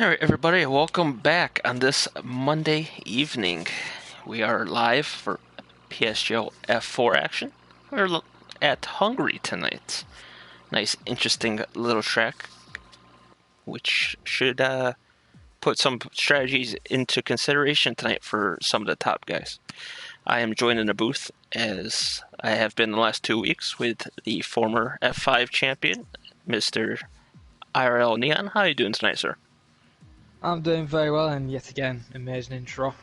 All right, everybody, welcome back on this Monday evening. We are live for PSGL F4 action. We're at Hungary tonight. Nice, interesting little track, which should put some strategies into consideration tonight for some of the top guys. I am joined in the booth, as I have been the last 2 weeks, with the former F5 champion, Mr. IRL Neon. How are you doing tonight, sir? I'm doing very well, and yet again, amazing intro.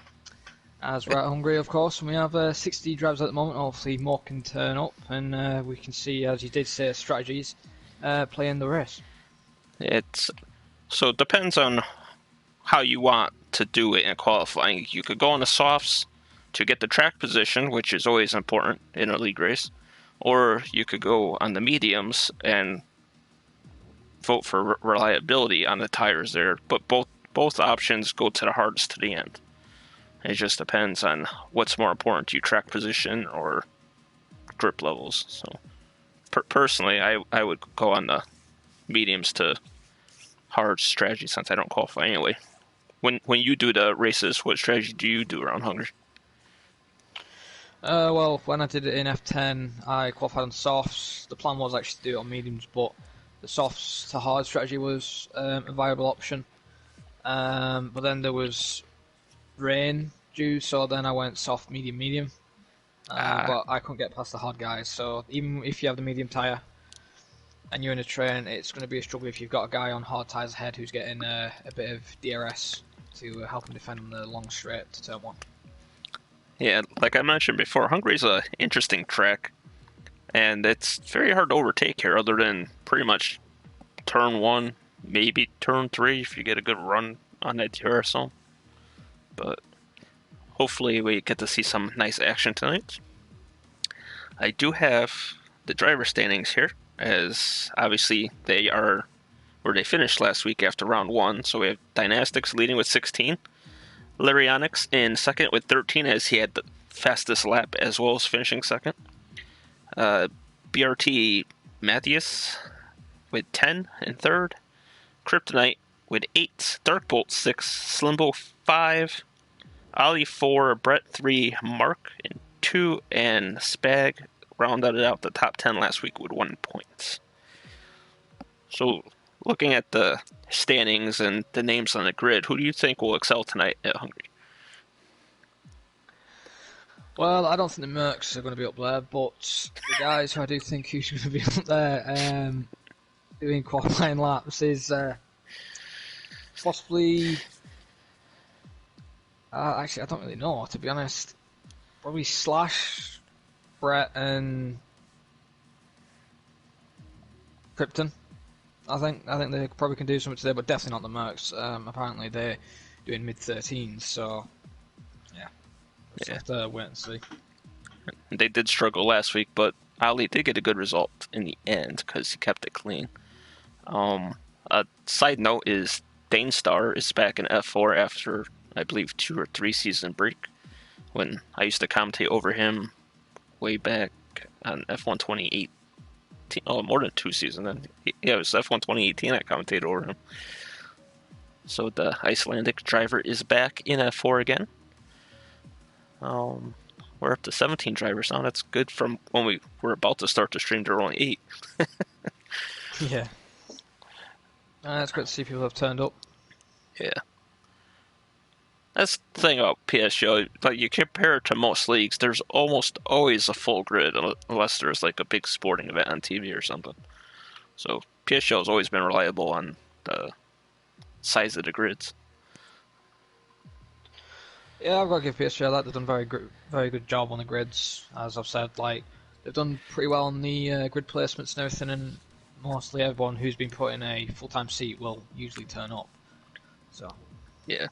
As we're at Hungary, of course, and we have 60 drivers at the moment. Hopefully, more can turn up, and we can see, as you did say, strategies playing the race. It depends on how you want to do it in qualifying. You could go on the softs to get the track position, which is always important in a league race, or you could go on the mediums and vote for reliability on the tires there. But both options go to the hardest to the end. It just depends on what's more important to you, track position or grip levels. So personally, I would go on the mediums to hard strategy since I don't qualify anyway. When you do the races, what strategy do you do around Hungary? Well, when I did it in F10, I qualified on softs. The plan was actually to do it on mediums, but the softs to hard strategy was a viable option. But then there was rain due, so then I went soft, medium, medium. But I couldn't get past the hard guys, so even if you have the medium tyre and you're in a train, it's going to be a struggle if you've got a guy on hard tyres ahead who's getting a bit of DRS to help him defend on the long straight to turn one. Yeah, like I mentioned before, Hungary's an interesting track, and it's very hard to overtake here other than pretty much turn one, maybe turn three if you get a good run on that DRS zone. But hopefully we get to see some nice action tonight. I do have the driver standings here, as obviously they are where they finished last week after round one. So we have Dynastics leading with 16. Lyrionics in second with 13, as he had the fastest lap as well as finishing second. BRT Matthias with 10 in third. Kryptonite with 8. Darkbolt 6. Slimbo 5. Ali 4. Brett 3. Mark in 2. And Spag rounded out the top 10 last week with 1 point. So, looking at the standings and the names on the grid, who do you think will excel tonight at Hungary? Well, I don't think the Mercs are going to be up there, but the guys who I do think who's going to be up there doing qualifying laps is possibly... actually, I don't really know, to be honest. Probably Slash, Brett, and Krypton. I think they probably can do something today, but definitely not the Mercs. Apparently they're doing mid-13s, so yeah, we'll have to wait and see. They did struggle last week, but Ali did get a good result in the end because he kept it clean. A side note is Dane Star is back in F4 after, I believe, 2 or 3 season break, when I used to commentate over him way back on F1 2018. Oh, more than 2 seasons then. Yeah, it was F1 2018 I commentated over him. So the Icelandic driver is back in F4 again. We're up to 17 drivers now. That's good from when we were about to start the stream. There were only 8. Yeah. It's great to see people have turned up. Yeah. That's the thing about PSGL. Like, you compare it to most leagues, there's almost always a full grid unless there's like a big sporting event on TV or something. So PSGL has always been reliable on the size of the grids. Yeah, I've got to give PSGL that. They've done very good job on the grids. As I've said, like they've done pretty well on the grid placements and everything, and mostly everyone who's been put in a full-time seat will usually turn up. So yeah.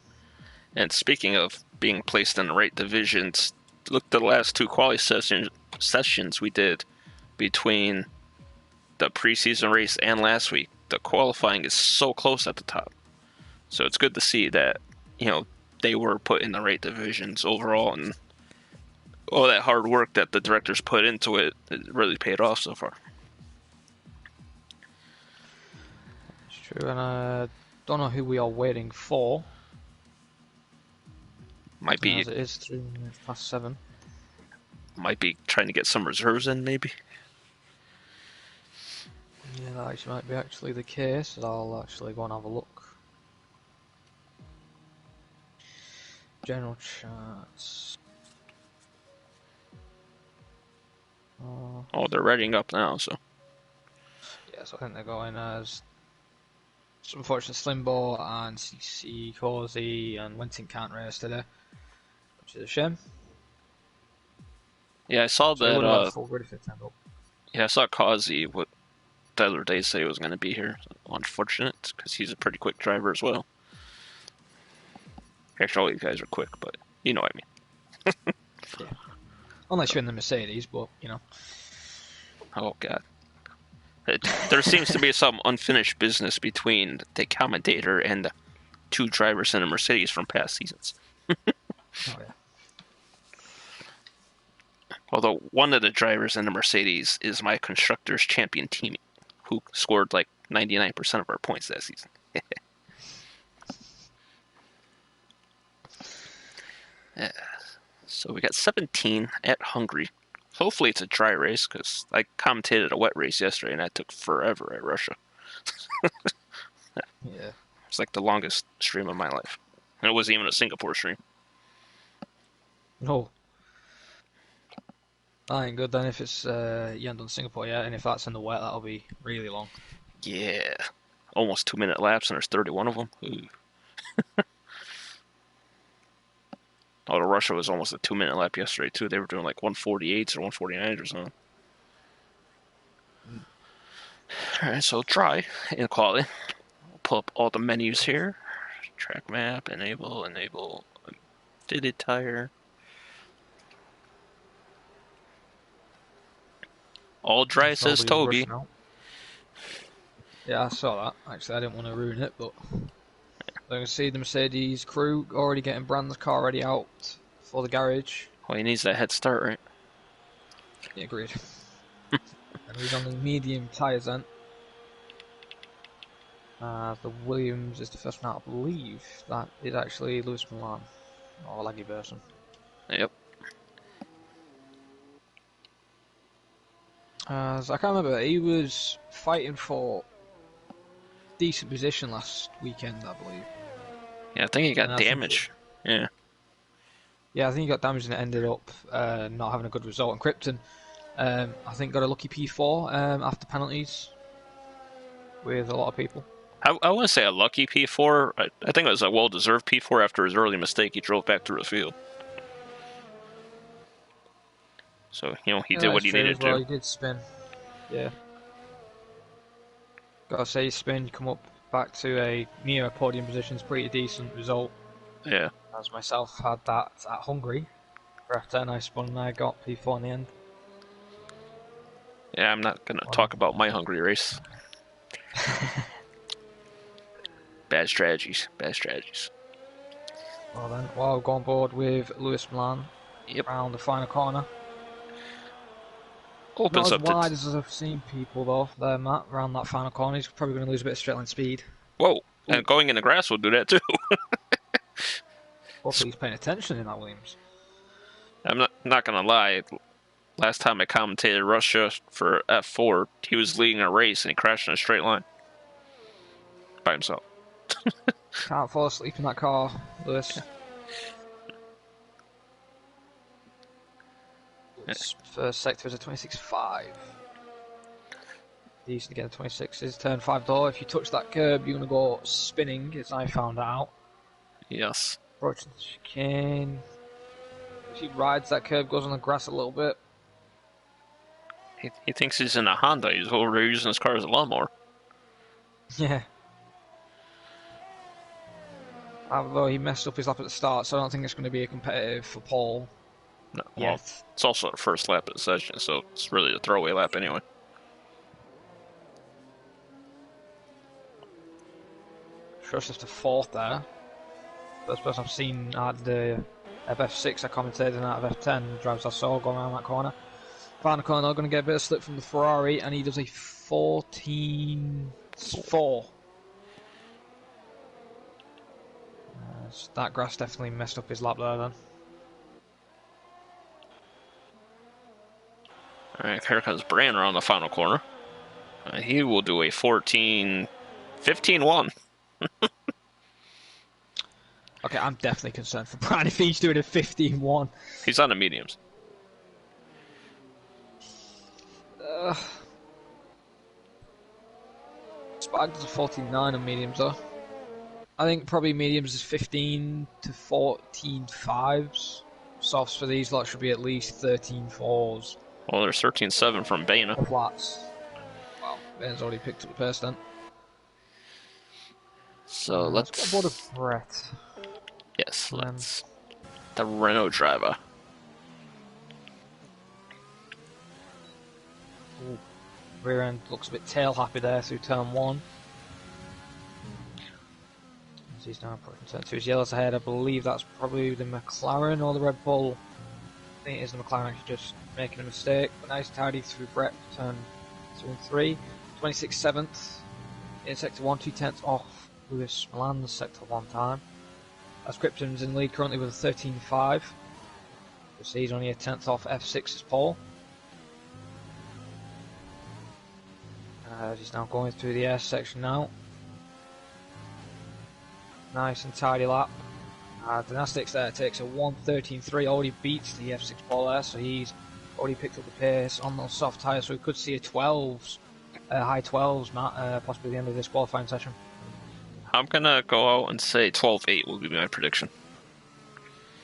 And speaking of being placed in the right divisions, look at the last 2 quali sessions we did between the preseason race and last week. The qualifying is so close at the top. So it's good to see that, they were put in the right divisions overall, and all that hard work that the directors put into it really paid off so far. it's true, and don't know who we are waiting for, Might be as it is 7:03. trying to get some reserves in, maybe. Yeah, that actually might be actually the case. I'll actually go and have a look. General charts. Oh, they're readying up now, so. Yeah, so I think they're going as unfortunately Slimbo and CC, Cozy and Winton can't race today, which is a shame. Yeah, I saw So they would have had a that. full grid if they turned up. Yeah, I saw Kazi the other day say he was going to be here. Unfortunate, because he's a pretty quick driver as well. Actually, all these guys are quick, but you know what I mean. Yeah. Unless you're in the Mercedes, but you know. Oh god. There seems to be some unfinished business between the commentator and the two drivers in a Mercedes from past seasons. Oh yeah. Although one of the drivers in the Mercedes is my constructors champion teammate, who scored like 99% of our points that season. Yeah. So we got 17 at Hungary. Hopefully it's a dry race, because I commentated a wet race yesterday and that took forever at Russia. Yeah. It's like the longest stream of my life. And it wasn't even a Singapore stream. No. That ain't good then if it's you haven't done Singapore yet, and if that's in the wet, that'll be really long. Yeah. Almost 2-minute laps, and there's 31 of them. Ooh. Although Russia was almost a 2-minute lap yesterday, too. They were doing like 148s or 149s or something. Alright, so dry in quality. I'll pull up all the menus here. Track map, enable, fitted tire. All dry, says Toby. Yeah, I saw that. Actually, I didn't want to ruin it, but I can see the Mercedes crew already getting Brand's car ready out for the garage. Well, he needs that head start, right? Yeah, agreed. And he's on the medium tyres then. The Williams is the first one out, I believe. That is actually Lewis Milan, or Laggy version. Yep. So I can't remember. He was fighting for decent position last weekend, I believe. Yeah, I think he got damaged. Yeah. Yeah, I think he got damaged and it ended up not having a good result. And Krypton, I think, got a lucky P4 after penalties with a lot of people. I want to say a lucky P4. I think it was a well-deserved P4 after his early mistake. He drove back through the field. So, he did what he needed to. He did spin. Yeah. Gotta say, spin, you come up back to a near podium position, is pretty decent result. Yeah. As myself had that at Hungary. For F10, I spun and I got P4 in the end. Yeah, I'm not going to talk about my Hungary race. Bad strategies. Well then, I'll go on board with Lewis Milan. Yep. Around the final corner. Opens Not as up wide as I've seen people though, there, Matt, around that final corner. He's probably going to lose a bit of straight line speed. Whoa, and going in the grass will do that too. Hopefully he's paying attention in that Williams. I'm not going to lie. Last time I commentated Russia for F4, he was leading a race and he crashed in a straight line. By himself. Can't fall asleep in that car, Lewis. First sector is a 26.5. Decent to get a 26s. Turn 5 door. If you touch that curb, you're going to go spinning, as I found out. Yes. Approaching the chicane. If he rides that curb, goes on the grass a little bit. He thinks he's in a Honda. He's over using his car as a lawnmower. Yeah. Although he messed up his lap at the start, so I don't think it's going to be a competitive for Paul. No, well, it's also the first lap of the session, so it's really a throwaway lap anyway. Just to fourth there. First person I've seen at the FF6 I commentated and out of F10 drives I saw going around that corner. Final corner, going to get a bit of slip from the Ferrari, and he does a 14.4. That grass definitely messed up his lap there then. Alright, here comes Bran around the final corner. He will do a 15-1. Okay, I'm definitely concerned for Brian if he's doing a 15-1. He's on the mediums. Spag does a 14-9 on mediums though. I think probably mediums is 15 to 14 5s. Softs for these lots should be at least 13 4s. Well, there's 13-7 from Bana. Flats. Wow, Bana's already picked up the pace then. So Let's get aboard of Brett. Yes, let's. The Renault driver. Ooh. Rear end looks a bit tail happy there through turn 1. As he's now approaching turn 2. His yellows ahead, I believe that's probably the McLaren or the Red Bull. I think it is the McLaren actually just making a mistake. But nice tidy through Brett for turn 2 and 3. 26 7th in sector 1, 2/10 off Lewis Milan's sector 1 time. As Krypton's in lead currently with a 13-5. So he's only a 10th off F6's pole. He's now going through the air section now. Nice and tidy lap. Dynastics there takes a 1:13.3, already beats the F6 pole there, so he's already picked up the pace on those soft tyres, so we could see a 12s, high 12s, Matt, possibly the end of this qualifying session. I'm gonna go out and say 12-8 will be my prediction.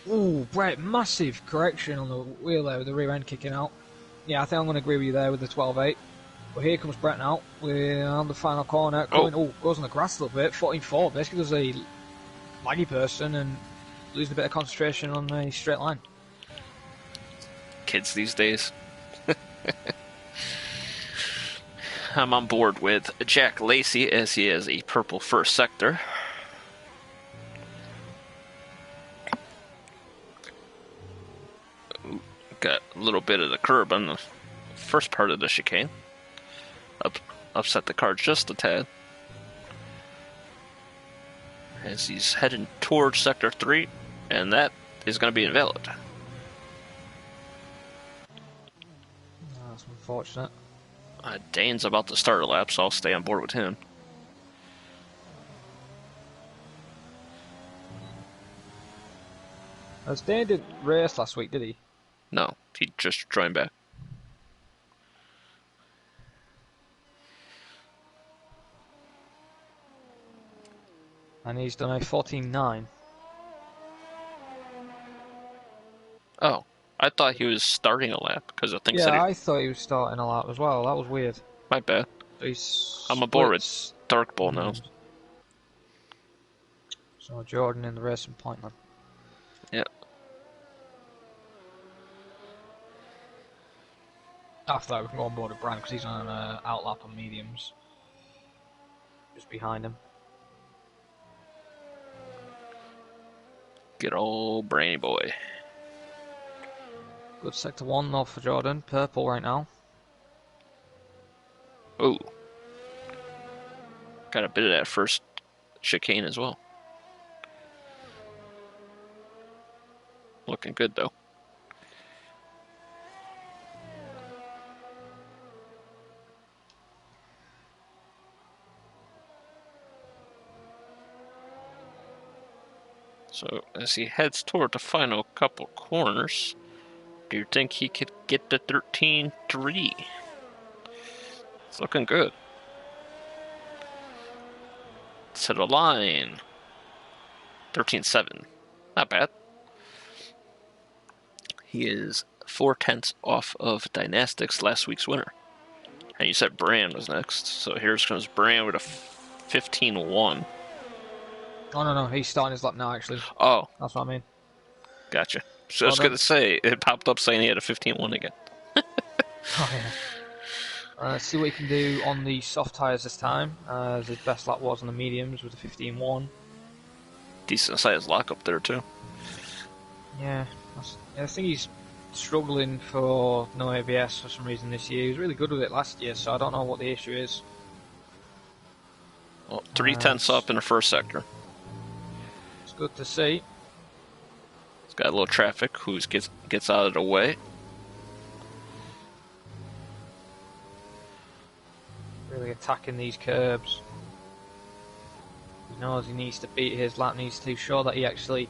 Ooh, Brett, massive correction on the wheel there with the rear end kicking out. Yeah, I think I'm going to agree with you there with the 12-8. But here comes Brett now. We're on the final corner. Goes on the grass a little bit. 14-4. Basically does a laggy person and loses a bit of concentration on a straight line. Kids these days. I'm on board with Jack Lacey as he has a purple first sector. Got a little bit of the curb on the first part of the chicane. Upset the car just a tad. As he's heading towards sector 3, and that is going to be invalid. That's unfortunate. Dane's about to start a lap, so I'll stay on board with him. As Dane didn't race last week, did he? No, he just joined back. And he's done a 14-9. Oh, I thought he was starting a lap because of things that I thought he was starting a lap as well. That was weird. My bad. He's I'm aboard with Dark Bull now. So Jordan in the racing point then. Yeah. After that we can go on board with Brian because he's on an outlap on mediums. Just behind him. Good old brainy boy. Good sector 1 though for Jordan. Purple right now. Ooh. Got a bit of that first chicane as well. Looking good though. So as he heads toward the final couple corners, do you think he could get the 13-3? It's looking good. To the line. 13-7. Not bad. He is 4/10 off of Dynastics, last week's winner. And you said Bran was next, so here comes Bran with a 15-1. Oh no, he's starting his lap now actually. Oh. That's what I mean. Gotcha. So I was going to say, it popped up saying he had a 15-1 again. Oh yeah. Let's see what he can do on the soft tyres this time, as his best lap was on the mediums with a 15-1. Decent sized lock up there too. Yeah, I think he's struggling for no ABS for some reason this year. He was really good with it last year, so I don't know what the issue is. Well, 3/10 up in the first sector. Let's good to see. It's got a little traffic. Who gets out of the way? Really attacking these curbs. He knows he needs to beat his lap, needs to show that he actually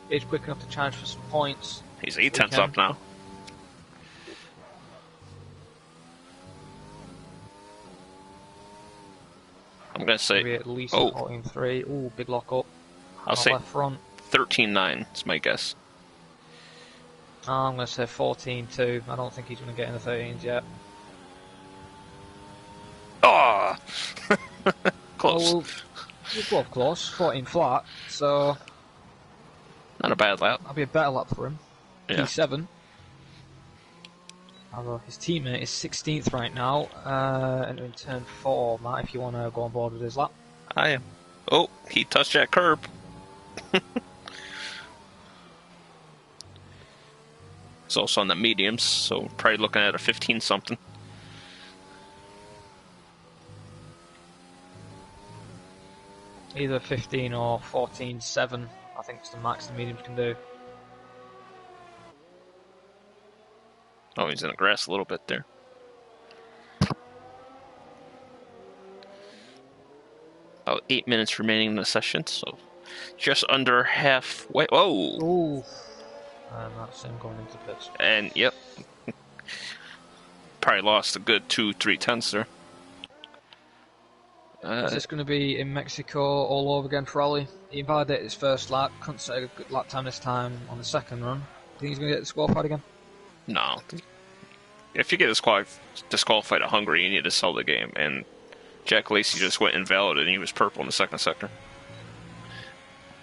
is quick enough to challenge for some points. He's 8 tenths up now. I'm going to say... Maybe at least 14.3. Ooh, big lock up. I'll say left front. 13.9 is my guess. I'm going to say 14.2. I don't think he's going to get in the 13s yet. Oh! Close. Well, we're both close. 14 flat, so... Not a bad lap. That'll be a better lap for him. Yeah. P7. Although his teammate is 16th right now, entering turn 4. Matt, if you want to go on board with his lap. I am. Oh, he touched that curb. He's also on the mediums, so probably looking at a 15-something. Either 15 or 14.7, I think is the max the mediums can do. Oh, he's in the grass a little bit there. About 8 minutes remaining in the session, so just under halfway. Whoa! Ooh. And that's him going into pits. And, yep. Probably lost a good 2-3 tenths there. Is this going to be in Mexico all over again for Ollie? He invalidated his first lap, couldn't set a good lap time this time on the second run. Think he's going to get disqualified again? No. If you get disqualified at Hungary, you need to sell the game. And Jack Lacey just went invalid and he was purple in the second sector.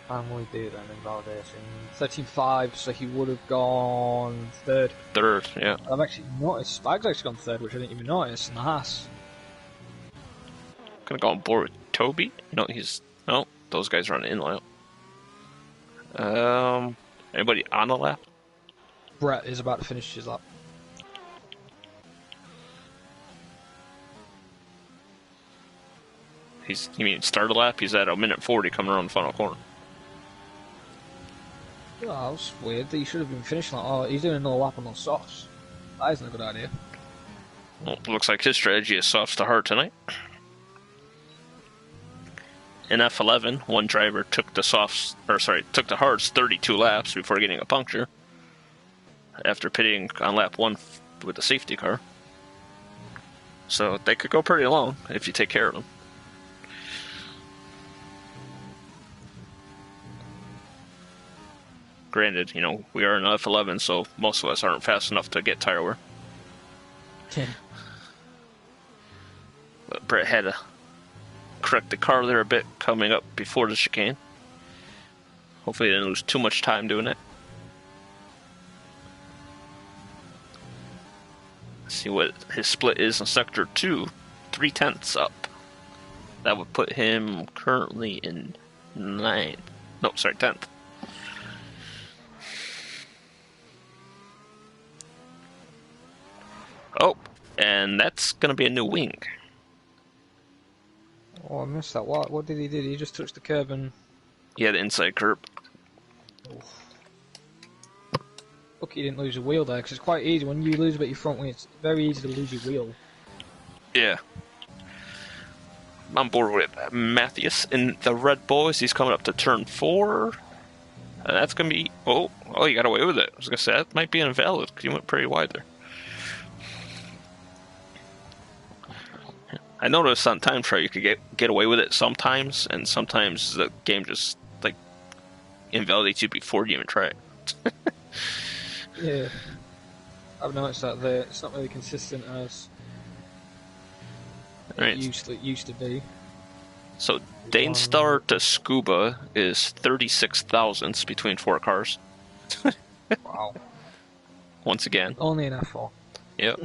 And we do then invalidation. 13.5, so he would have gone third. Third, yeah. I've actually noticed Spag's actually gone third, which I didn't even notice in the Haas. Gonna go on board with Toby. No, those guys are on the in-lap. Anybody on the lap? Brett is about to finish his lap. You mean start a lap? He's at a minute 40 coming around the final corner. Oh, that was weird. He should have been finishing like, oh, he's doing another lap on those softs. That isn't a good idea. Well, looks like his strategy is softs to hard tonight. In F11, one driver took the hards 32 laps before getting a puncture after pitting on lap 1 with the safety car. So they could go pretty long if you take care of them. Granted, we are in F11, so most of us aren't fast enough to get tire wear. But Brett had to correct the car there a bit coming up before the chicane. Hopefully he didn't lose too much time doing it. Let's see what his split is in Sector 2. 3 tenths up. That would put him currently in 10th. Oh, and that's going to be a new wing. Oh, I missed that. What did he do? He just touched the curb and... Yeah, the inside curb. Look, he didn't lose a wheel there, because it's quite easy. When you lose a bit of your front wing, it's very easy to lose your wheel. Yeah. I'm on board with Matthias in the Red Boys. He's coming up to turn 4. And that's going to be... Oh, you got away with it. I was going to say, that might be invalid, because you went pretty wide there. I noticed on time trial you could get away with it sometimes, and sometimes the game just invalidates you before you even try it. Yeah, I've noticed that there. It's not really consistent as it used to be. So Dane Star to Scuba is 36 thousandths between 4 cars. Wow. Once again. Only an F4. Yep.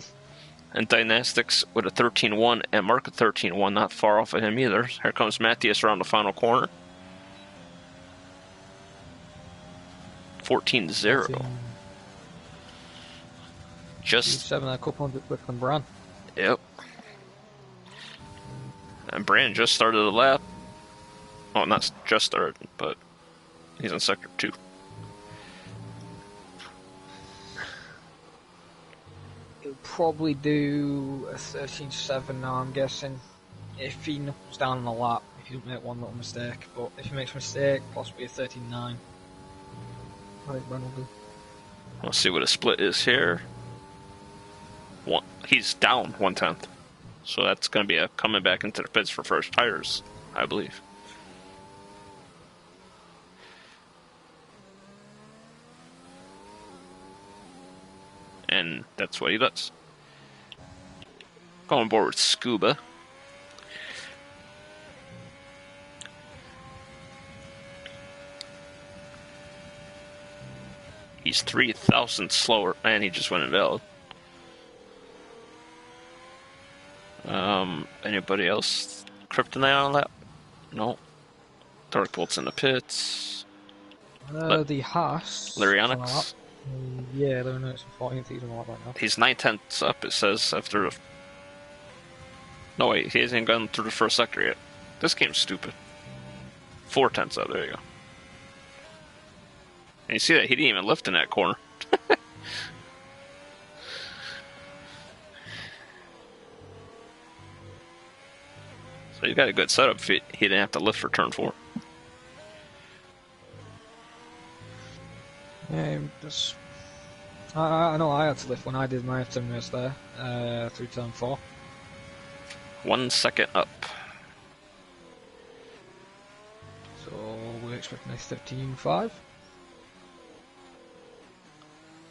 And Dynastics with a 13.1 and Mark a 13.1, not far off of him either. Here comes Matthias around the final corner. 14.0. Just 7 a couple hundred quicker than Bran. Yep. And Brand just started the lap. Well, not just started, but He's in sector 2. He'll probably do a 13.7 now, I'm guessing. If he knuckles down on the lap, if he doesn't make one little mistake. But if he makes a mistake, possibly a 13.9. I think Bren will do. Let's see what a split is here. He's down 1/10. So that's going to be coming back into the pits for first tires, I believe. And that's what he does. Going board with Scuba. He's 3,000 slower, and he just went invalid. Anybody else? Kryptonite on that? No. Dark Bolt's in the pits. The Haas. Lyrionics. Yeah, Lyrionics in 14th. He's on right now. He's 9/10 up, it says, after the... No, wait, he hasn't gone through the first sector yet. This game's stupid. 4/10 up, there you go. And you see that he didn't even lift in that corner. So he's got a good setup if he didn't have to lift for turn 4. Yeah, just... I know I had to lift when I did my F10 race there, through turn 4. 1 second up. So we're expecting a 13.5.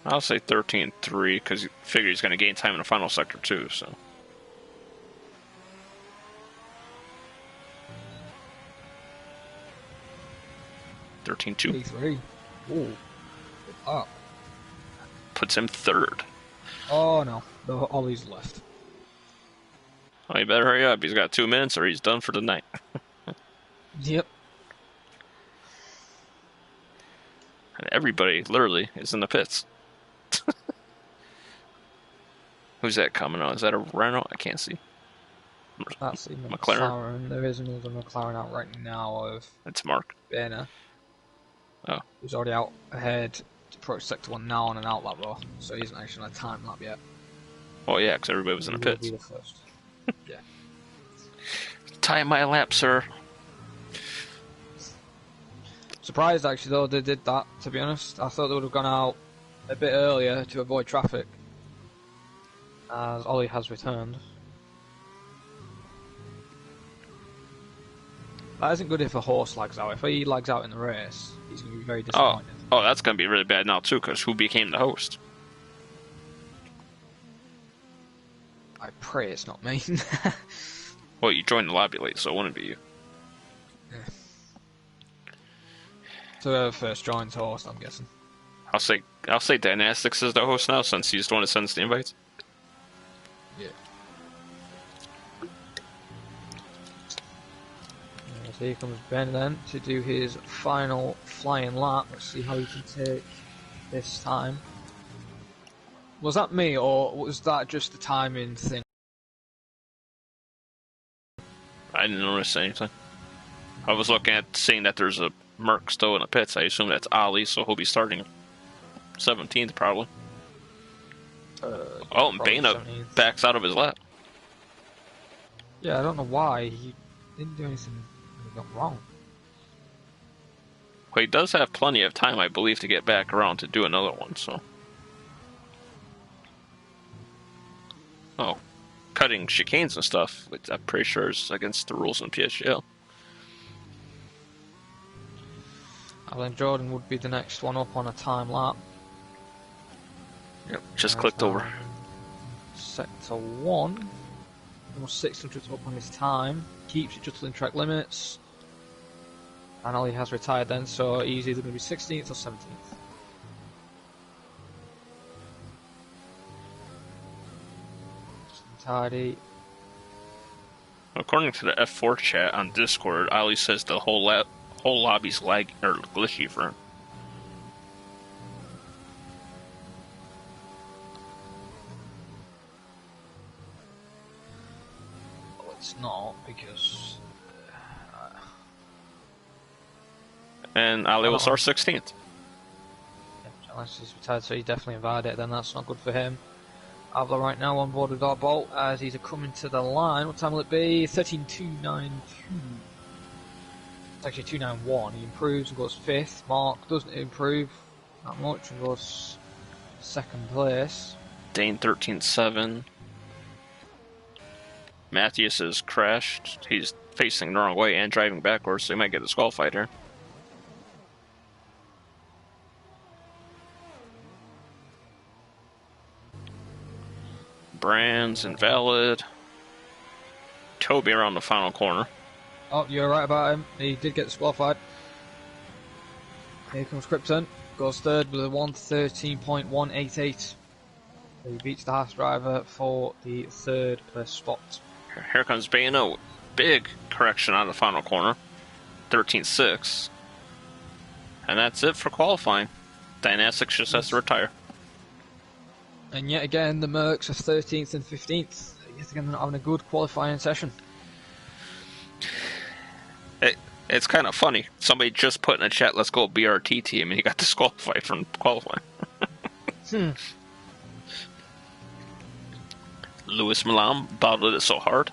I'll say 13.3 because you figure he's going to gain time in the final sector too. So 13.2 3. Ooh, up. puts him third. Oh no, Ollie's left. Oh, you better hurry up. He's got 2 minutes or he's done for the night. Yep. And everybody literally is in the pits. Who's that coming on? Is that a Renault? I can't see. That's the McLaren. There is another McLaren out right now of... It's Mark. Bena. Oh. Who's already out ahead to approach Sector 1 now on an outlap row, so he isn't actually on a time lap yet. Oh yeah, because everybody was in the pits. He will be the first. Yeah. Time my lap, sir. Surprised actually though they did that, to be honest. I thought they would have gone out a bit earlier to avoid traffic, as Ollie has returned. That isn't good if a horse lags out. If he lags out in the race, he's going to be very disappointed. Oh, that's going to be really bad now too, because who became the host? I pray it's not me. Well, you joined the lobby late, so it wouldn't be you. Yeah. So whoever first joins host, I'm guessing. I'll say Dynastics is the host now, since he's the one that sends the invites. Yeah. So here comes Ben then to do his final flying lap. Let's see how he can take this time. Was that me, or was that just the timing thing? I didn't notice anything. I was looking at seeing that there's a Merc still in the pits. I assume that's Ali, so he'll be starting 17th probably. And Bana 17th. backs out of his lap. Yeah, I don't know why. He didn't do anything wrong. Well, he does have plenty of time, I believe, to get back around to do another one, so... Oh. Cutting chicanes and stuff, which I'm pretty sure is against the rules in PSGL. Alan Jordan would be the next one up on a time lap. Yep, just clicked over. Sector 1. Almost 600 up on his time. Keeps it just within track limits. And Ollie has retired then, so he's either going to be 16th or 17th. Tidy. According to the F4 chat on Discord, Ali says the whole lobby's lag or glitchy for him. Well, it's not, because And Ali I will don't know. start 16th. Yeah, unless he's retired, so he's definitely invited. Then that's not good for him. Avla right now on board with our bolt as he's coming to the line. What time will it be? 13.292. It's actually 291. He improves and goes fifth. Mark doesn't improve that much and goes second place. Dane 13.7. Matthias is crashed. He's facing the wrong way and driving backwards, so he might get disqualified here. Brand's invalid. Toby around the final corner. Oh, you're right about him. He did get disqualified. Here comes Krypton. Goes third with a 1:13.188. He beats the Haas driver for the third place spot. Here comes Bano. Big correction on the final corner. 13.6. And that's it for qualifying. Dynastics just has to retire. And yet again, the Mercs are 13th and 15th. Yet again, they're not having a good qualifying session. It's kind of funny. Somebody just put in a chat, let's go BRT team, and he got disqualified from qualifying. Louis Milan bottled it so hard.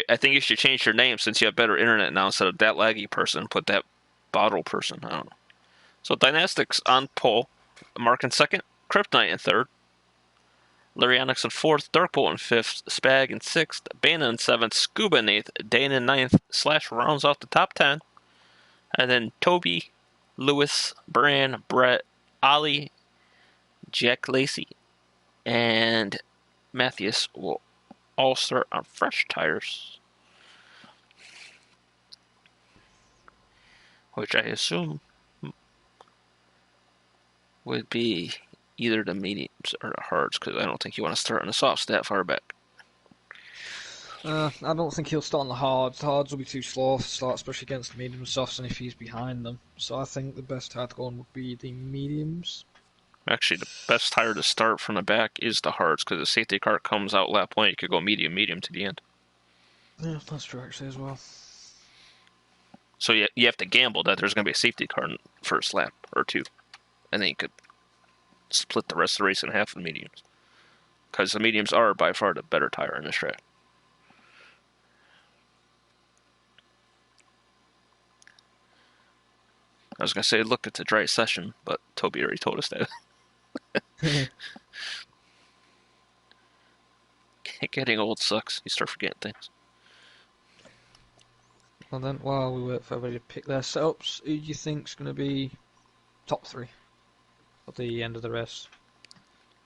I think you should change your name since you have better internet now. Instead of that laggy person, put that bottle person. I don't know. So Dynastics on pole. Mark in second. Kryptonite in third. Lyrianix in fourth. Darkbolt in fifth. Spag in sixth. Bana in seventh. Scuba in eighth. Dane in ninth. Slash rounds off the top 10. And then Toby, Lewis, Bran, Brett, Ali, Jack Lacey, and Matthias will all start on fresh tires. Which I assume would be either the mediums or the hards, because I don't think you want to start on the softs that far back. I don't think he'll start on the hards. The hards will be too slow to start, especially against the medium softs and if he's behind them. So I think the best tire to go on would be the mediums. Actually, the best tire to start from the back is the hards, because the safety car comes out lap 1, you could go medium to the end. Yeah, that's true actually as well. So you have to gamble that there's going to be a safety car in the first lap or two, and then you could split the rest of the race in half with mediums, because the mediums are by far the better tire in this track. I was going to say look at the dry session, but Toby already told us that. Getting old sucks. You start forgetting things. And then while we wait for everybody to pick their setups, who do you think's going to be top 3 at the end of the race?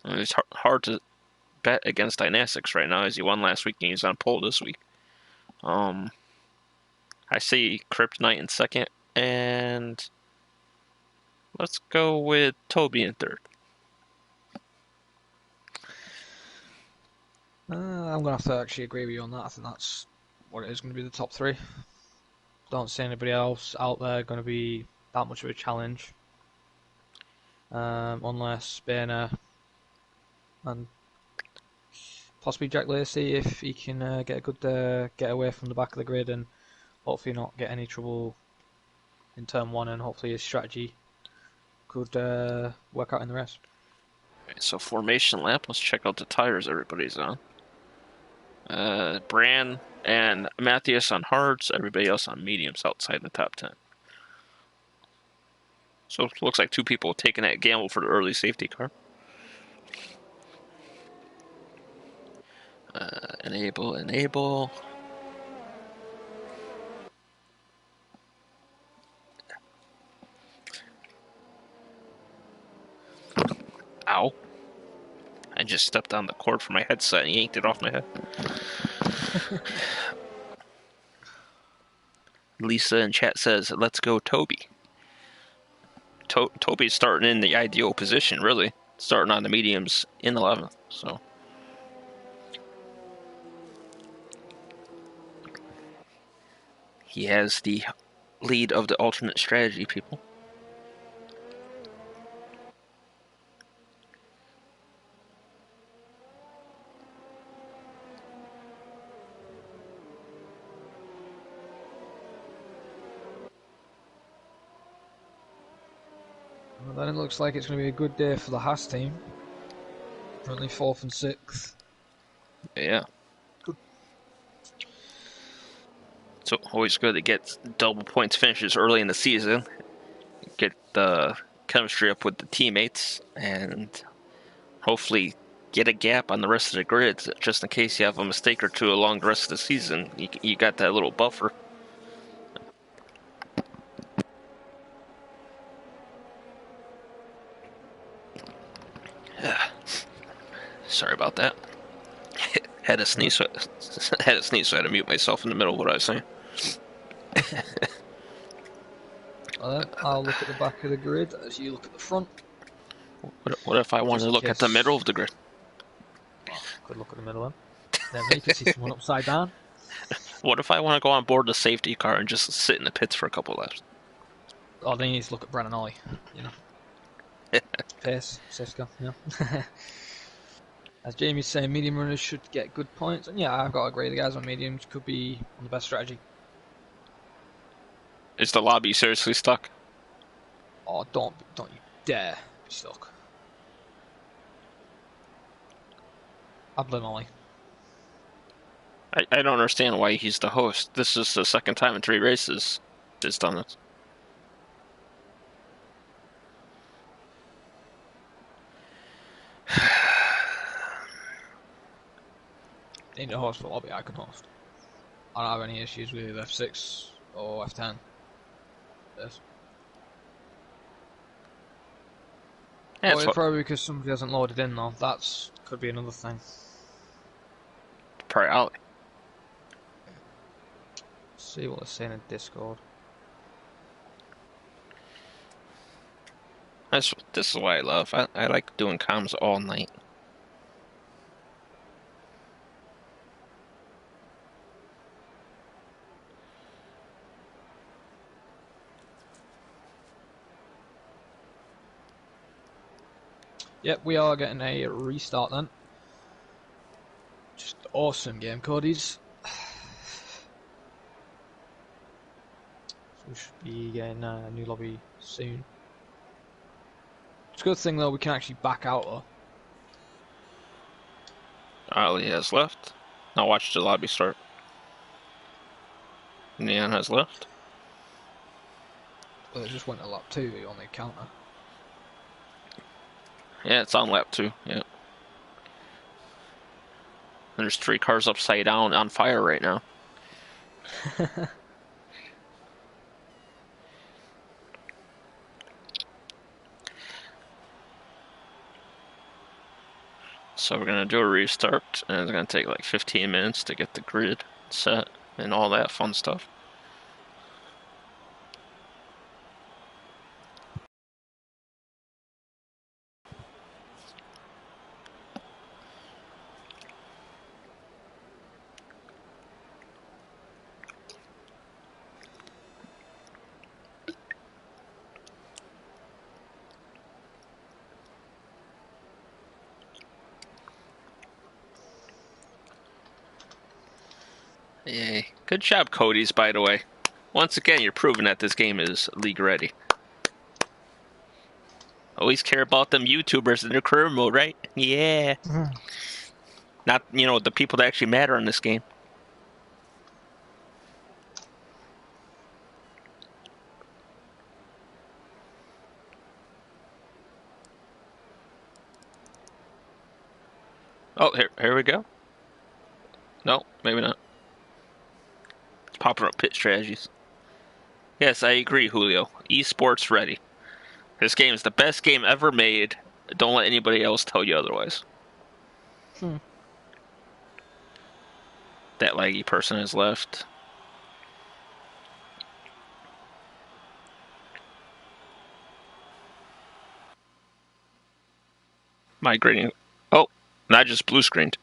I mean, it's hard to bet against Dynastics right now, as he won last week and he's on pole this week. I see Kryptonite in second, and let's go with Toby in third. I'm going to have to actually agree with you on that. I think that's what it is going to be, the top 3. Don't see anybody else out there going to be that much of a challenge. Unless Bana and possibly Jack Lacey, if he can get a good get away from the back of the grid and hopefully not get any trouble in turn 1, and hopefully his strategy could work out in the rest. Okay, so formation lap, let's check out the tires everybody's on. Bran and Matthias on hards, everybody else on mediums outside the top 10. So it looks like 2 people taking that gamble for the early safety car. Enable. Ow. I just stepped on the cord for my headset and yanked it off my head. Lisa in chat says, let's go Toby. Toby's starting in the ideal position, really. Starting on the mediums in 11th, so. He has the lead of the alternate strategy, people. then it looks like it's going to be a good day for the Haas team. Currently 4th and 6th. Yeah. It's always good to get double points finishes early in the season. Get the chemistry up with the teammates, and hopefully get a gap on the rest of the grid, just in case you have a mistake or two along the rest of the season. You got that little buffer. Sorry about that. Had a sneeze, so I had to mute myself in the middle of what I was saying. Well, then, I'll look at the back of the grid as you look at the front. What if I wanted to look at the middle of the grid? Well, could look at the middle then. Then you can see someone upside down. What if I want to go on board the safety car and just sit in the pits for a couple laps? Oh, then you need to look at Brennan Ollie, you know. Pace, safety car, yeah. As Jamie's saying, medium runners should get good points. And yeah, I've got to agree, the guys on mediums could be on the best strategy. Is the lobby seriously stuck? Oh, don't you dare be stuck. I blame Ollie. I don't understand why he's the host. This is the second time in 3 races he's done this. They need a host for lobby, I can host. I don't have any issues with F6 or F10. Yes. Yeah, Oh, it's probably because somebody hasn't loaded in though. That's could be another thing. Probably out. See what they're saying in Discord. This is what I love. I like doing comms all night. Yep, we are getting a restart then. Just awesome game, Cody's. So we should be getting a new lobby soon. It's a good thing though, we can actually back out though. Ali has left. Now watch the lobby start. Neon has left. Well, it just went to lap 2 on the counter. Yeah, it's on lap 2. Yeah. There's 3 cars upside down on fire right now. So we're going to do a restart, and it's going to take like 15 minutes to get the grid set and all that fun stuff. Yay. Good job, Cody's, by the way. Once again, you're proving that this game is league ready. Always care about them YouTubers in their career mode, right? Yeah. Not, the people that actually matter in this game. Oh, here we go. No, maybe not. It's popping up pit strategies. Yes, I agree, Julio. Esports ready. This game is the best game ever made. Don't let anybody else tell you otherwise. That laggy person has left. Migrating. Oh, not just blue screened.